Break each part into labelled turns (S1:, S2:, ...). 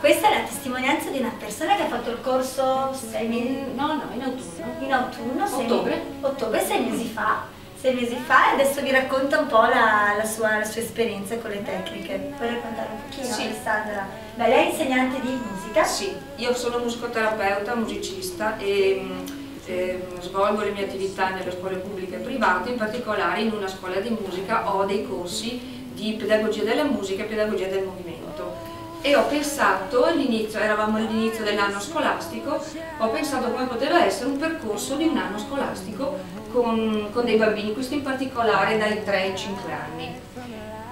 S1: Questa è la testimonianza di una persona che ha fatto il corso 6 mesi,
S2: no, in autunno.
S1: In autunno,
S2: Ottobre,
S1: 6 mesi fa. 6 mesi fa, e adesso vi racconta un po' la sua esperienza con le tecniche. Puoi raccontare un pochino,
S2: sì.
S1: Alessandra? Beh, lei è insegnante di musica?
S2: Sì, io sono musicoterapeuta, musicista e svolgo le mie attività nelle scuole pubbliche e private, in particolare in una scuola di musica ho dei corsi di pedagogia della musica e pedagogia del movimento. E ho pensato, all'inizio, eravamo all'inizio dell'anno scolastico, ho pensato come poteva essere un percorso di un anno scolastico con dei bambini, questo in particolare dai 3 ai 5 anni.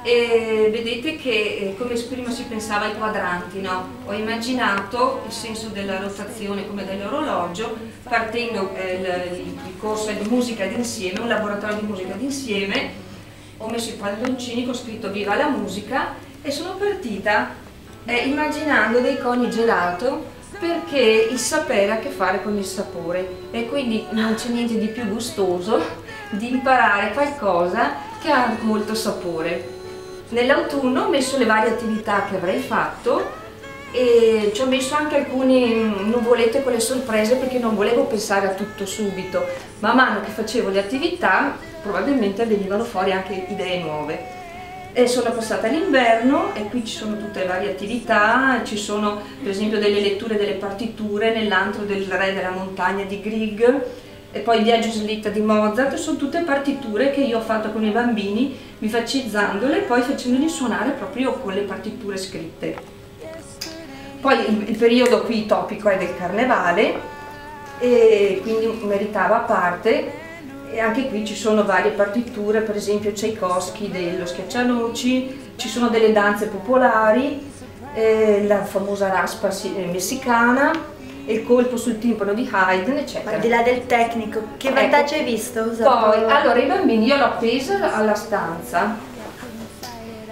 S2: E vedete che come prima si pensava ai quadranti, no? Ho immaginato il senso della rotazione come dell'orologio, partendo il corso è di musica d'insieme, un laboratorio di musica d'insieme, ho messo i palloncini, ho scritto viva la musica e sono partita immaginando dei coni gelato, perché il sapere ha a che fare con il sapore e quindi non c'è niente di più gustoso di imparare qualcosa che ha molto sapore. Nell'autunno ho messo le varie attività che avrei fatto e ci ho messo anche alcune nuvolette con le sorprese, perché non volevo pensare a tutto subito. Man mano che facevo le attività probabilmente venivano fuori anche idee nuove. E sono passata l'inverno e qui ci sono tutte le varie attività, ci sono per esempio delle letture delle partiture nell'antro del Re della Montagna di Grieg, e poi il Viaggio Slitta di Mozart. Sono tutte partiture che io ho fatto con i bambini, mifaccizzandole e poi facendoli suonare proprio con le partiture scritte. Poi il periodo qui topico è del Carnevale e quindi meritava a parte. E anche qui ci sono varie partiture, per esempio Tchaikovsky dello Schiaccianoci, ci sono delle danze popolari, la famosa raspa messicana, il colpo sul timpano di Haydn, eccetera.
S1: Ma al di là del tecnico, che vantaggio hai visto?
S2: Poi, allora, i bambini, io l'ho appesa alla stanza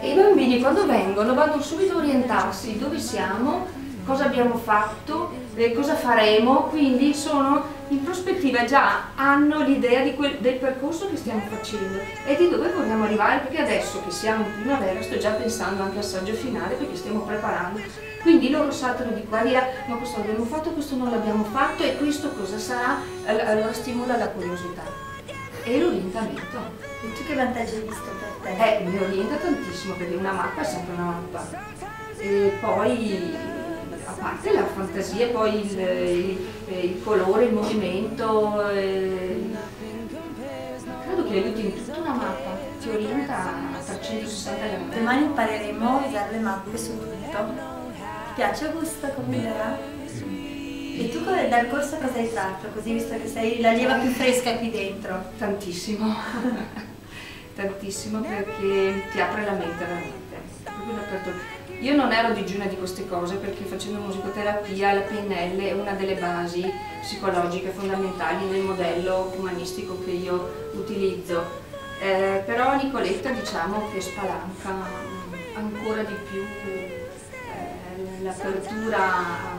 S2: e i bambini quando vengono vanno subito a orientarsi dove siamo, cosa abbiamo fatto, cosa faremo, quindi sono in prospettiva, già hanno l'idea del percorso che stiamo facendo e di dove vogliamo arrivare, perché adesso che siamo in primavera sto già pensando anche al saggio finale, perché stiamo preparando, quindi loro saltano di qua e di là, ma questo l'abbiamo fatto, questo non l'abbiamo fatto e questo cosa sarà, allora stimola la curiosità e l'orientamento.
S1: E tu che vantaggio hai visto per te?
S2: Mi orienta tantissimo, perché una mappa è sempre una mappa e poi a parte la fantasia, poi il colore, il movimento, credo che aiuti in tutta una mappa, ti orienta a 360 gradi.
S1: Domani impareremo a usare le mappe su tutto. Ti piace Augusto come idea? E tu dal corso cosa hai tratto? Così, visto che sei la lieva più fresca qui dentro.
S2: Tantissimo, tantissimo, perché ti apre la mente veramente, proprio l'apertura. Io non ero digiuna di queste cose, perché facendo musicoterapia la PNL è una delle basi psicologiche fondamentali nel modello umanistico che io utilizzo, però Nicoletta diciamo che spalanca ancora di più l'apertura a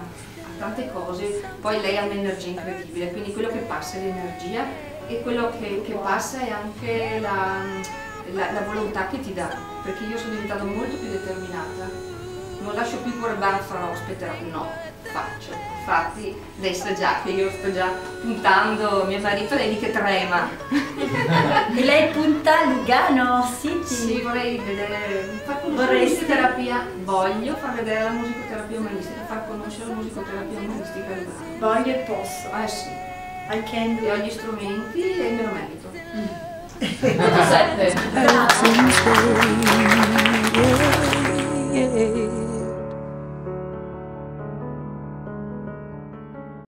S2: tante cose. Poi lei ha un'energia incredibile, quindi quello che passa è l'energia e quello che passa è anche la volontà che ti dà, perché io sono diventata molto più determinata. Non lascio più correre fra ospite, no, faccio. Infatti adesso già che io sto già puntando, mio marito è lì che trema.
S1: E lei punta a Lugano City?
S2: Sì, vorrei vedere, far conoscere la musicoterapia, voglio far vedere la musicoterapia umanistica, far conoscere la musicoterapia umanistica a Lugano.
S1: Voglio e posso.
S2: Sì.
S1: I can do.
S2: E ho gli strumenti e me lo merito.
S3: Bravo.